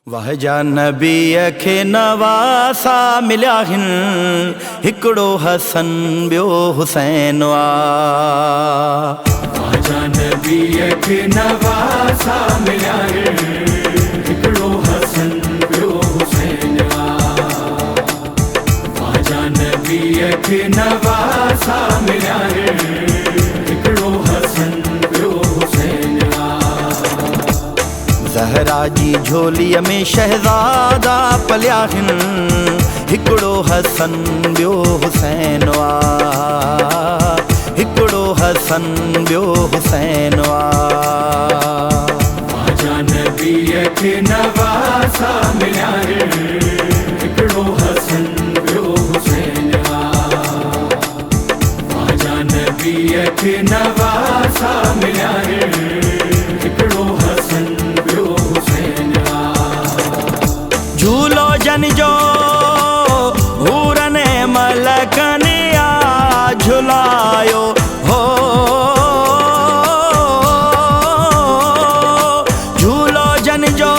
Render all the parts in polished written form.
वहजा नबी खे नवासा मिलिया हिन, हिकड़ो हसन ॿियो हुसैन वा। वहजा नबी खे नवासा मिलिया हिन, हिकड़ो हसन ॿियो हुसैन वा। वहजा नबी खे नवासा मिलिया हिन, हिकड़ो हसन ॿियो हुसैन वा। ज़हरा जी झोलीअ में शहज़ादा पलिया हिन, हिकड़ो हसन ॿियो हुसैन वा। हिकड़ो हसन ॿियो हुसैन वा। वहजा नबी खे नवासा मिलिया हिन, हिकड़ो हसन ॿियो हुसैन वा। वहजा नबी खे नवासा मिलिया हिन, हिकड़ो हसन ॿियो हुसैन वा। झूलो जन जो हूरन मलकन आ झुलायो हो। झूलो जन जो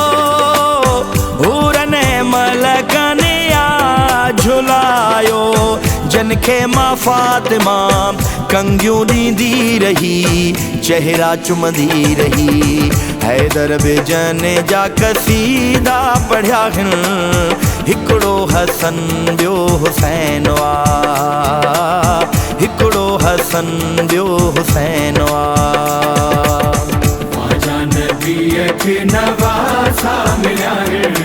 हूरन मलकन आ झुलायो, जन खे मां फातिमा कंगियूं ॾींदी रही, चेहरा चुमंदी रही। हैदर बिजन जा कसीदा पढ़िया हिन, हिकड़ो हसन ॿियो हुसैन वा। हिकड़ो हसन ॿियो हुसैन वा। वहजा नबी खे नवासा मिलिया हिन,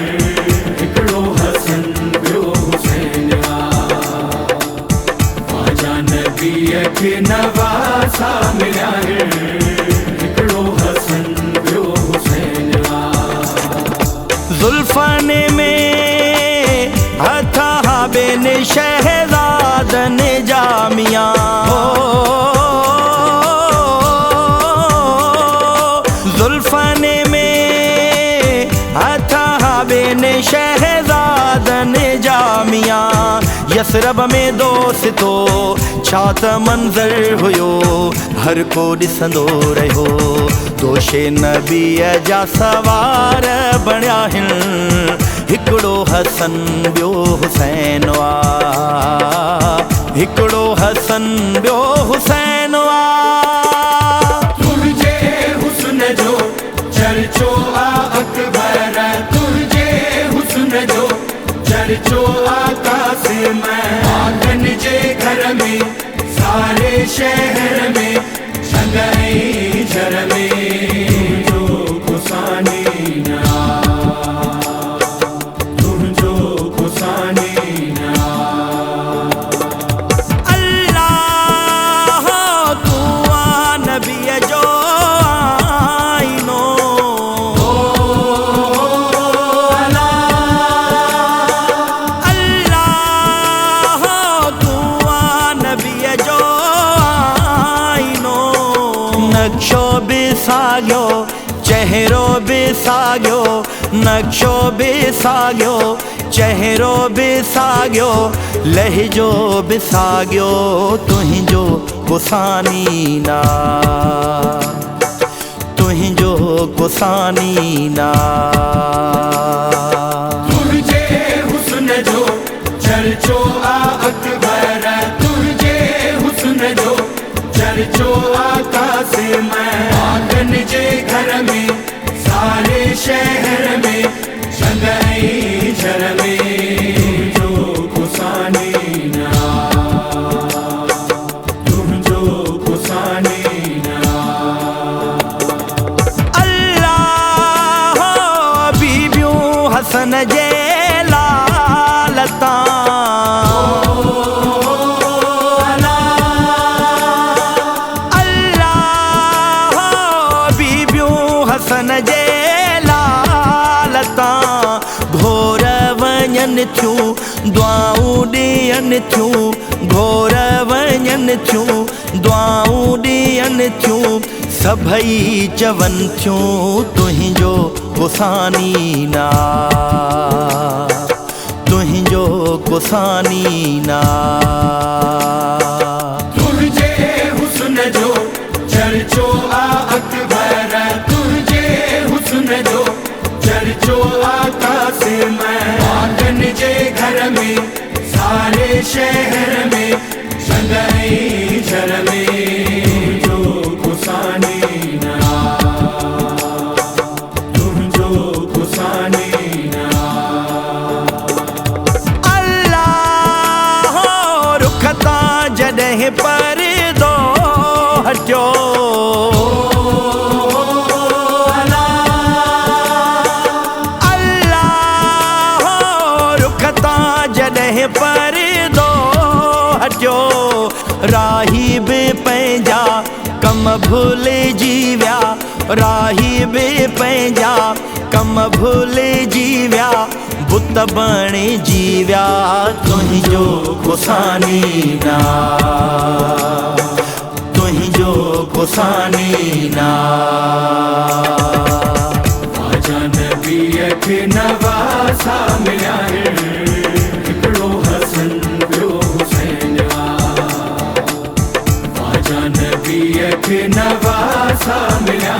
हिकड़ो हसन ॿियो हुसैन वा। वहजा नबी खे नवासा मिलिया हिन, हिकड़ो हसन ॿियो हुसैन वा। ज़ुल्फ़न में हथा बेन शहज़ादन जामिया हो। ज़ुल्फ़न में हथा बेन शहज़ादन जामिया। यसरब में दोस्तो छा त मंज़र हुयो, हर को ॾिसंदो रहियो। दोशे नबीअ जा सवार बणिया हिन, हिकड़ो हसन ॿियो हुसैन वा। हिकड़ो हसन ॿियो हुसैन वा। तुझे हुस्न जो चर्चो आ अकबर, तुझे हुस्न जो चर्चो आकाश में। आंगन जे घर में, सारे शहर में, जंगई झर में जो गुसानी ना, तुझो गुसानी ना। अल्लाह तू आ नबीअ जो आईनो। अल्लाह तू आ नबीअ जो आईनो। नक्शो बि साॻियो, चेहरो बि साॻियो। नक्शो बि साॻियो, चेहरो बि साॻियो। लहजो बि साॻियो, तुंहिंजो गुसानी ना। तुंहिंजो गुसानी ना। तुझे हुस्न जो चर्चो आ अकबर, तुझे हुस्न जो चर्चो आकाश में। आंगन जे घर में, सारे शहर में, जंगई झर में जो गुसानी ना, तुझो गुसानी ना। अल्लाह बीबियूं हसन जे लालता। अल्लाह बीबियूं हसन जे लालता। घोर वञनि थियूं, दुआऊं ॾियनि थियूं। घोर वञनि थियूं, दुआऊं ॾियनि थियूं। सभई चवनि थियूं, तुंहिंजो गुसानी ना। तुंहिंजो गुसानी ना। तुझे हुस्न जो चर्चो आ अकबर, तुझे हुस्न जो चर्चो आ आका से मैं आंगन जे घर में सारे शहर में जंगई झर में जो कुसानी ना तुम जो कुसानी ना अल्लाह रुखता जॾहिं परदो हटियो परदो हटियो राही बि पंहिंजा कम भुलिजी विया राही बि पंहिंजा कम भुलिजी विया बुत बणिजी विया तुंहिंजो कुसानी ना तुंहिंजो कुसानी ना ख्वाजा नबीअ खे नवासा मिलिया नबीअ खे नवासा मिलिया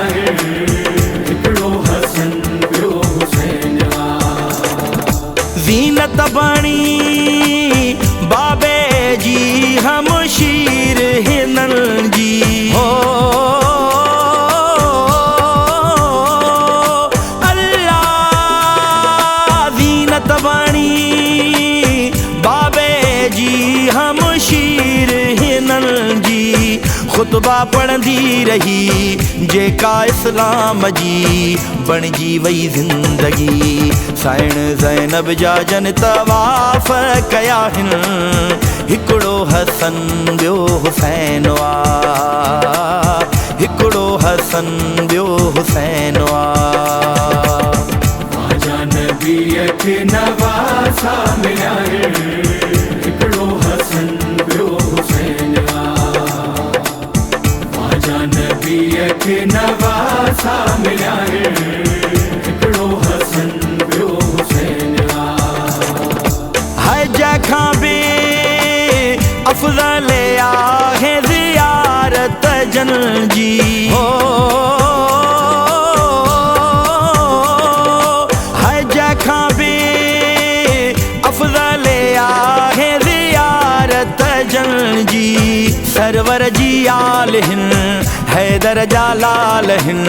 हिकिड़ो हसन ॿियो हुसैन ज़ीनत बणी बाबे जी हमशीर हिननि जी हो अल्लाह ज़ीनत बणी बाबे जी हमशीर हिननि जी खुतबा पढ़ंदी रही जेका इस्लाम जी बणिजी वई ज़िंदगी साइण ज़ैनब जा जन तवाफ़ कया हिन हिकिड़ो हसन ॿियो हुसैन वा हिकिड़ो हसन ॿियो हुसैन वा ख्वाजा नबीअ खे नवासा मिलिया हिकिड़ो हसन ॿियो हुसैन नबीअ खे नवासा मिलिया हिकिड़ो हसन ॿियो हुसैन है जंहिंखां बि अफ़ज़ल आहे ज़ियारत जन जी हो है जंहिंखां बि अफ़ज़ल आहे ज़ियारत जन जी सरवर जी आल हिन हैदर जा लाल हिन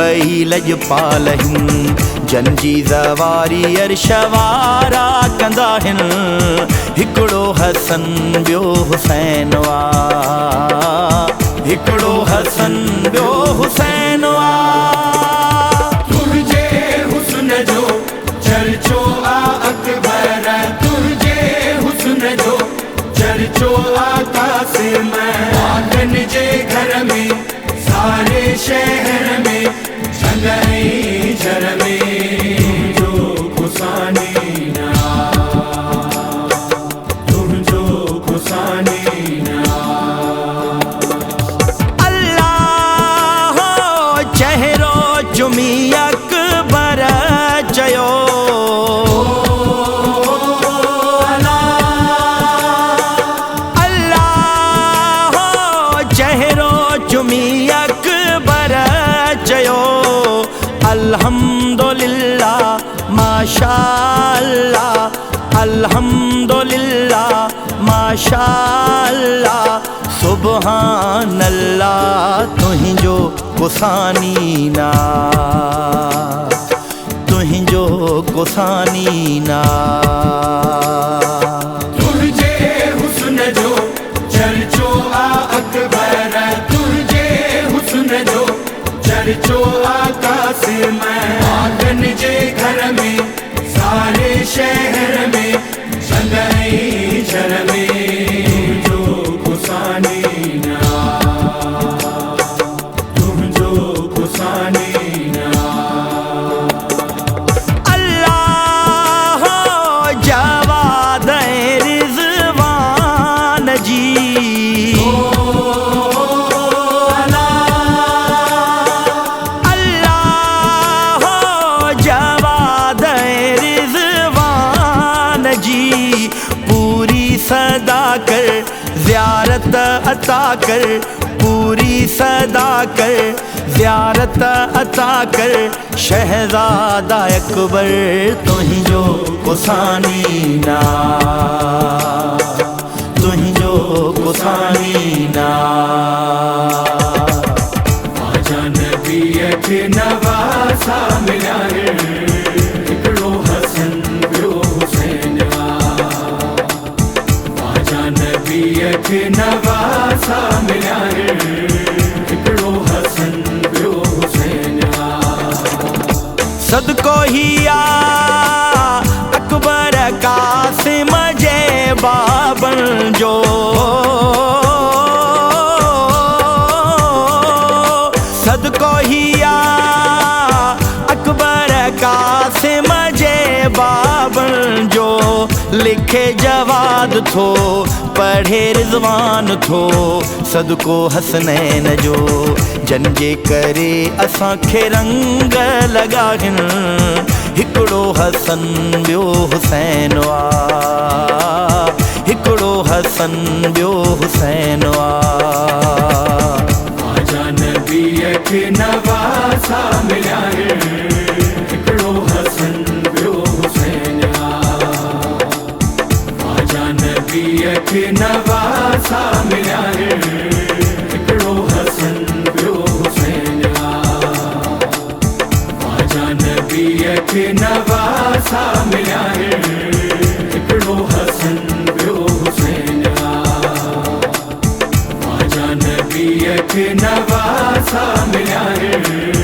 ॿई लजपाल हिन जन जी ज़वारी अर्श वारा कंदा हिन हिकिड़ो हसन ॿियो हुसैन वा हिकिड़ो हसन ॿियो हुसैन वा तुंहिंजे हुस्न जो चर्चो आ अकबर तुंहिंजे हुस्न जो चर्चो आका से मैं आंगन जे घर में सारे शहर में जंगई झर में जो कुसानी ना तुम जो कुसानी ना अल्लाह चेहरो चुमी अकबर चयो अल्हम्दुलिल्लाह माशाअल्लाह अल्हम्दुलिल्लाह माशाअल्लाह सुबहानल्लाह तुहिंजो कुसानी ना तुहिंजो कुसानी ना तुझे हुस्न जो चर्चो आ अकबर तुझे हुस्न जो चर्चो आका से मैं आंगन जे घर में सारे शहर में जंगई झर में जो कुसानी ना तुम जो कुसानी ना अल्लाह जवाद रिज़वान जी सदा कर ज़ियारत अता कर पूरी सदा कर, ज़ियारत अता कर शहज़ादा अकबर। तुही जो कुसानी ना, तुही जो कुसानी ना। ख्वाजा नबी खे नवासा मिला है, हिकिड़ो हसन ॿियो हुसैन आ। ख्वाजा नबी खे नवासा मिला है, हिकिड़ो हसन ॿियो हुसैन आ। सदको ही आ अकबर कासिम जे बाबन जो, सदको ही आ अकबर कासिम जे बाबन जो। लिखे जवाद थो पढ़े रिज़वान थो, सदको हसनैन जो। जंहिंजे करे असांखे रंग लॻाहिनि, हिकिड़ो हसन ॿियो हुसैन आ, हिकिड़ो हसन ॿियो हुसैन आ। ख्वाजा नबी खे नवासा मिला है, हिकिड़ो हसन ॿियो हुसैन आ। ख्वाजा नबी खे नवासा मिला है, हिकिड़ो हसन ॿियो हुसैन आ। ख्वाजा नबी खे नवासा मिला है, हिकिड़ो हसन ॿियो हुसैन आ। ख्वाजा नबी खे नवासा मिला है।